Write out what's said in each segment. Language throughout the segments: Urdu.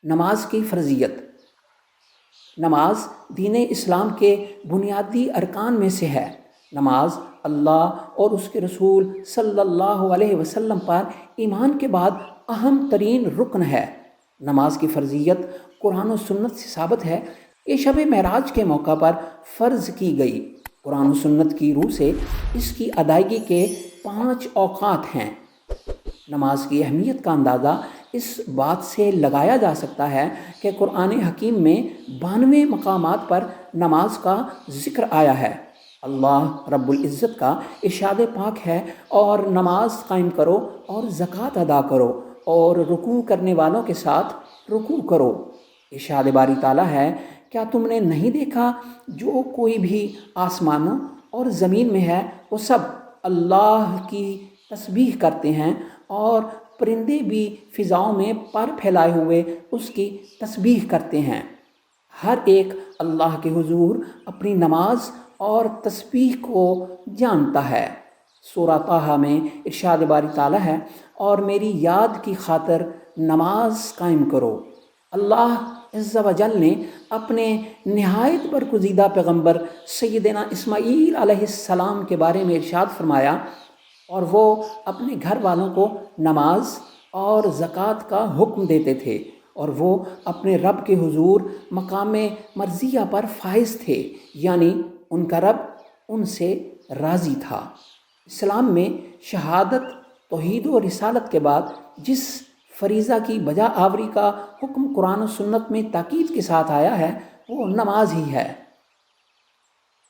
نماز کی فرضیت۔ نماز دین اسلام کے بنیادی ارکان میں سے ہے۔ نماز اللہ اور اس کے رسول صلی اللہ علیہ وسلم پر ایمان کے بعد اہم ترین رکن ہے۔ نماز کی فرضیت قرآن و سنت سے ثابت ہے۔ یہ شب معراج کے موقع پر فرض کی گئی۔ قرآن و سنت کی روح سے اس کی ادائیگی کے 5 اوقات ہیں۔ نماز کی اہمیت کا اندازہ اس بات سے لگایا جا سکتا ہے کہ قرآن حکیم میں 92 مقامات پر نماز کا ذکر آیا ہے۔ اللہ رب العزت کا ارشاد پاک ہے، اور نماز قائم کرو اور زکوٰۃ ادا کرو اور رکوع کرنے والوں کے ساتھ رکوع کرو۔ ارشاد باری تعالیٰ ہے، کیا تم نے نہیں دیکھا جو کوئی بھی آسمانوں اور زمین میں ہے وہ سب اللہ کی تسبیح کرتے ہیں، اور پرندے بھی فضاؤں میں پر پھیلائے ہوئے اس کی تسبیح کرتے ہیں۔ ہر ایک اللہ کے حضور اپنی نماز اور تسبیح کو جانتا ہے۔ سورہ طٰہٰ میں ارشاد باری تعالیٰ ہے، اور میری یاد کی خاطر نماز قائم کرو۔ اللہ عز و جل نے اپنے نہایت برگزیدہ پیغمبر سیدنا اسماعیل علیہ السلام کے بارے میں ارشاد فرمایا، اور وہ اپنے گھر والوں کو نماز اور زکوٰۃ کا حکم دیتے تھے، اور وہ اپنے رب کے حضور مقام مرضیہ پر فائز تھے، یعنی ان کا رب ان سے راضی تھا۔ اسلام میں شہادت، توحید و رسالت کے بعد جس فریضہ کی بجا آوری کا حکم قرآن و سنت میں تاکید کے ساتھ آیا ہے وہ نماز ہی ہے۔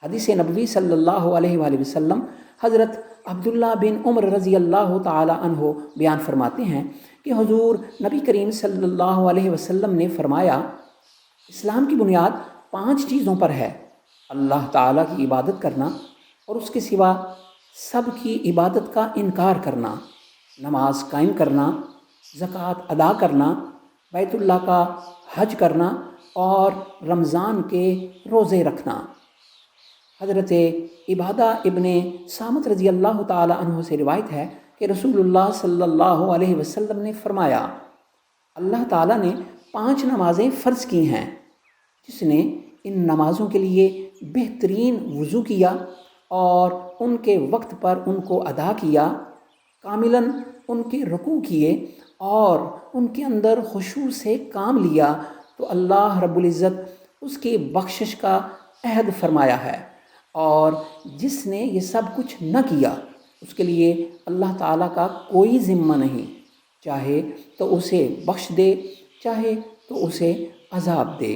حدیث نبوی صلی اللہ علیہ وآلہ وسلم حضرت عبداللہ بن عمر رضی اللہ تعالی عنہ بیان فرماتے ہیں کہ حضور نبی کریم صلی اللہ علیہ وسلم نے فرمایا، اسلام کی بنیاد 5 چیزوں پر ہے: اللہ تعالیٰ کی عبادت کرنا اور اس کے سوا سب کی عبادت کا انکار کرنا، نماز قائم کرنا، زکوٰۃ ادا کرنا، بیت اللہ کا حج کرنا اور رمضان کے روزے رکھنا۔ حضرت عبادہ ابن صامت رضی اللہ تعالی عنہ سے روایت ہے کہ رسول اللہ صلی اللہ علیہ وسلم نے فرمایا، اللہ تعالیٰ نے 5 نمازیں فرض کی ہیں، جس نے ان نمازوں کے لیے بہترین وضو کیا اور ان کے وقت پر ان کو ادا کیا، کاملاً ان کے رکوع کیے اور ان کے اندر خشوع سے کام لیا، تو اللہ رب العزت اس کی بخشش کا عہد فرمایا ہے، اور جس نے یہ سب کچھ نہ کیا اس کے لیے اللہ تعالیٰ کا کوئی ذمہ نہیں، چاہے تو اسے بخش دے، چاہے تو اسے عذاب دے۔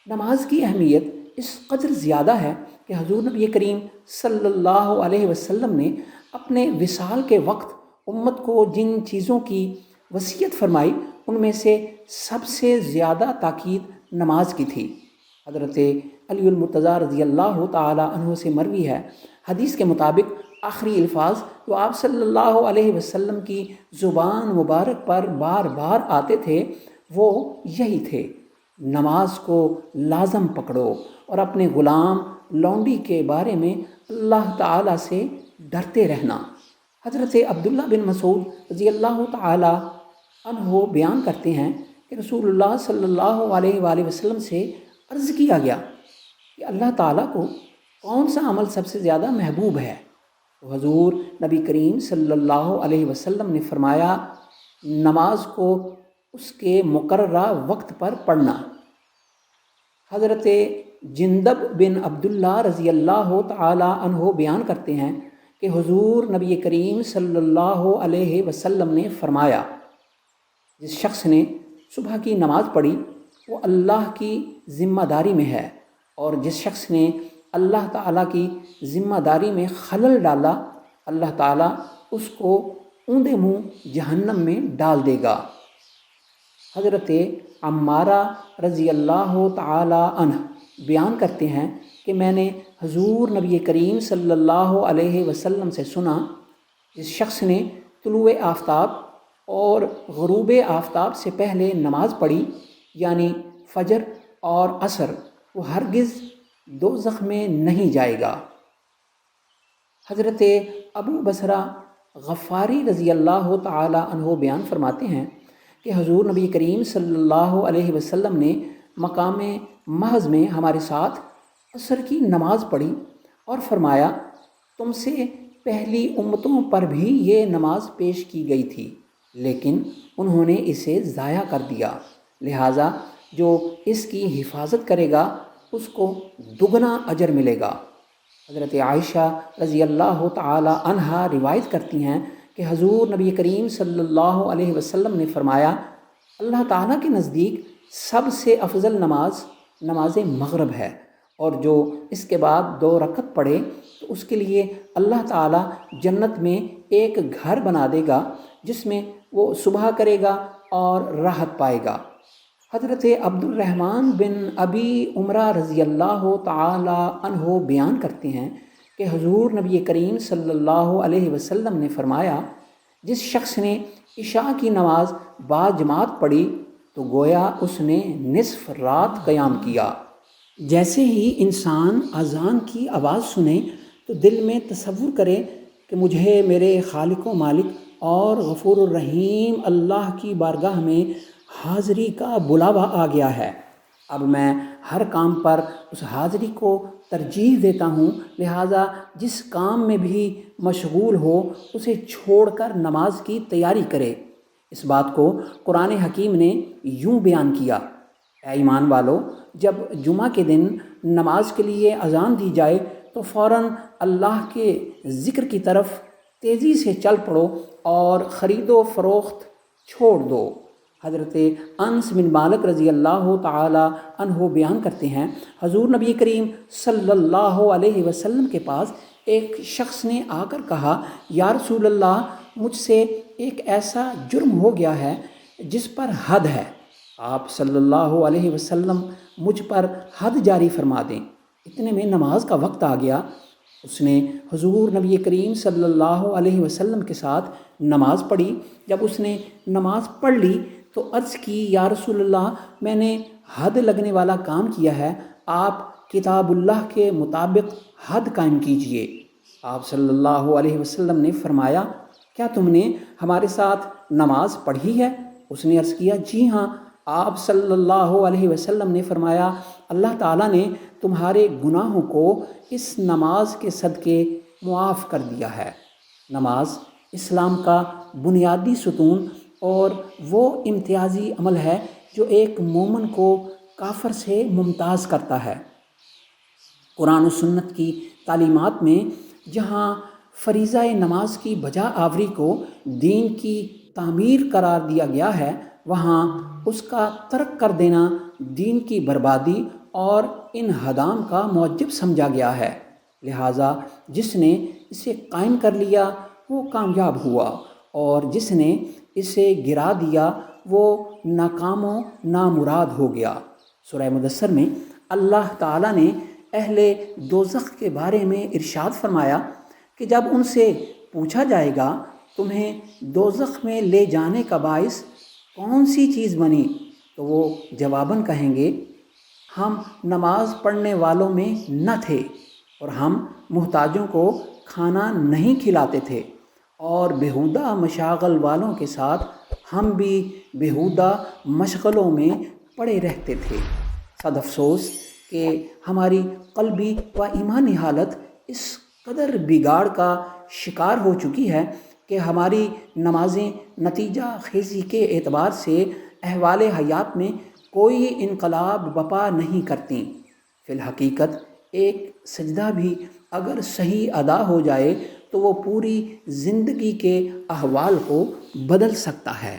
نماز کی اہمیت اس قدر زیادہ ہے کہ حضور نبی کریم صلی اللہ علیہ وسلم نے اپنے وصال کے وقت امت کو جن چیزوں کی وصیت فرمائی ان میں سے سب سے زیادہ تاکید نماز کی تھی۔ حضرت علی المرتضیٰ رضی اللہ تعالی عنہ سے مروی ہے، حدیث کے مطابق آخری الفاظ جو آپ صلی اللہ علیہ وسلم کی زبان مبارک پر بار بار آتے تھے وہ یہی تھے: نماز کو لازم پکڑو اور اپنے غلام لونڈی کے بارے میں اللہ تعالیٰ سے ڈرتے رہنا۔ حضرت عبداللہ بن مسعود رضی اللہ تعالی عنہ بیان کرتے ہیں کہ رسول اللہ صلی اللہ علیہ وآلہ وسلم سے عرض کیا گیا کہ اللہ تعالیٰ کو کون سا عمل سب سے زیادہ محبوب ہے؟ تو حضور نبی کریم صلی اللہ علیہ وسلم نے فرمایا، نماز کو اس کے مقررہ وقت پر پڑھنا۔ حضرت جندب بن عبداللہ رضی اللہ تعالی عنہ بیان کرتے ہیں کہ حضور نبی کریم صلی اللہ علیہ وسلم نے فرمایا، جس شخص نے صبح کی نماز پڑھی وہ اللہ کی ذمہ داری میں ہے، اور جس شخص نے اللہ تعالیٰ کی ذمہ داری میں خلل ڈالا اللہ تعالیٰ اس کو اوندے منہ جہنم میں ڈال دے گا۔ حضرت عمارہ رضی اللہ تعالی عنہ بیان کرتے ہیں کہ میں نے حضور نبی کریم صلی اللہ علیہ وسلم سے سنا، جس شخص نے طلوع آفتاب اور غروب آفتاب سے پہلے نماز پڑھی، یعنی فجر اور عصر، وہ ہرگز دوزخ میں نہیں جائے گا۔ حضرت ابو بصرہ غفاری رضی اللہ تعالی عنہ بیان فرماتے ہیں کہ حضور نبی کریم صلی اللہ علیہ وسلم نے مقام محض میں ہمارے ساتھ عصر کی نماز پڑھی اور فرمایا تم سے پہلی امتوں پر بھی یہ نماز پیش کی گئی تھی لیکن انہوں نے اسے ضائع کر دیا، لہٰذا جو اس کی حفاظت کرے گا اس کو دگنا اجر ملے گا۔ حضرت عائشہ رضی اللہ تعالی عنہا روایت کرتی ہیں کہ حضور نبی کریم صلی اللہ علیہ وسلم نے فرمایا اللہ تعالیٰ کے نزدیک سب سے افضل نماز نماز مغرب ہے، اور جو اس کے بعد 2 رکعت پڑھے تو اس کے لیے اللہ تعالیٰ جنت میں ایک گھر بنا دے گا جس میں وہ صبح کرے گا اور راحت پائے گا۔ حضرت عبد الرحمن بن ابی عمرہ رضی اللہ تعالی عنہ بیان کرتے ہیں کہ حضور نبی کریم صلی اللہ علیہ وسلم نے فرمایا جس شخص نے عشاء کی نماز باجماعت پڑھی تو گویا اس نے نصف رات قیام کیا۔ جیسے ہی انسان اذان کی آواز سنے تو دل میں تصور کرے کہ مجھے میرے خالق و مالک اور غفور الرحیم اللہ کی بارگاہ میں حاضری کا بلاوا آ گیا ہے، اب میں ہر کام پر اس حاضری کو ترجیح دیتا ہوں، لہٰذا جس کام میں بھی مشغول ہو اسے چھوڑ کر نماز کی تیاری کرے۔ اس بات کو قرآن حکیم نے یوں بیان کیا، اے ایمان والو، جب جمعہ کے دن نماز کے لیے اذان دی جائے تو فوراً اللہ کے ذکر کی طرف تیزی سے چل پڑو اور خرید و فروخت چھوڑ دو۔ حضرت انس بن مالک رضی اللہ تعالی عنہ بیان کرتے ہیں حضور نبی کریم صلی اللہ علیہ وسلم کے پاس ایک شخص نے آ کر کہا یا رسول اللہ، مجھ سے ایک ایسا جرم ہو گیا ہے جس پر حد ہے، آپ صلی اللہ علیہ وسلم مجھ پر حد جاری فرما دیں۔ اتنے میں نماز کا وقت آ گیا، اس نے حضور نبی کریم صلی اللہ علیہ وسلم کے ساتھ نماز پڑھی۔ جب اس نے نماز پڑھ لی تو عرض کی یا رسول اللہ، میں نے حد لگنے والا کام کیا ہے، آپ کتاب اللہ کے مطابق حد قائم کیجئے۔ آپ صلی اللہ علیہ وسلم نے فرمایا کیا تم نے ہمارے ساتھ نماز پڑھی ہے؟ اس نے عرض کیا جی ہاں۔ آپ صلی اللہ علیہ وسلم نے فرمایا اللہ تعالیٰ نے تمہارے گناہوں کو اس نماز کے صدقے معاف کر دیا ہے۔ نماز اسلام کا بنیادی ستون اور وہ امتیازی عمل ہے جو ایک مومن کو کافر سے ممتاز کرتا ہے۔ قرآن و سنت کی تعلیمات میں جہاں فریضہ نماز کی بجا آوری کو دین کی تعمیر قرار دیا گیا ہے، وہاں اس کا ترک کر دینا دین کی بربادی اور انہدام کا موجب سمجھا گیا ہے، لہٰذا جس نے اسے قائم کر لیا وہ کامیاب ہوا اور جس نے اسے گرا دیا وہ ناکام و نامراد ہو گیا۔ سورہ مدثر میں اللہ تعالیٰ نے اہل دوزخ کے بارے میں ارشاد فرمایا کہ جب ان سے پوچھا جائے گا تمہیں دوزخ میں لے جانے کا باعث کون سی چیز بنی، تو وہ جواباً کہیں گے ہم نماز پڑھنے والوں میں نہ تھے اور ہم محتاجوں کو کھانا نہیں کھلاتے تھے، اور بیہودہ مشاغل والوں کے ساتھ ہم بھی بیہودہ مشغلوں میں پڑے رہتے تھے۔ صد افسوس کہ ہماری قلبی و ایمانی حالت اس قدر بگاڑ کا شکار ہو چکی ہے کہ ہماری نمازیں نتیجہ خیزی کے اعتبار سے احوال حیات میں کوئی انقلاب بپا نہیں کرتیں۔ فی الحقیقت ایک سجدہ بھی اگر صحیح ادا ہو جائے تو وہ پوری زندگی کے احوال کو بدل سکتا ہے۔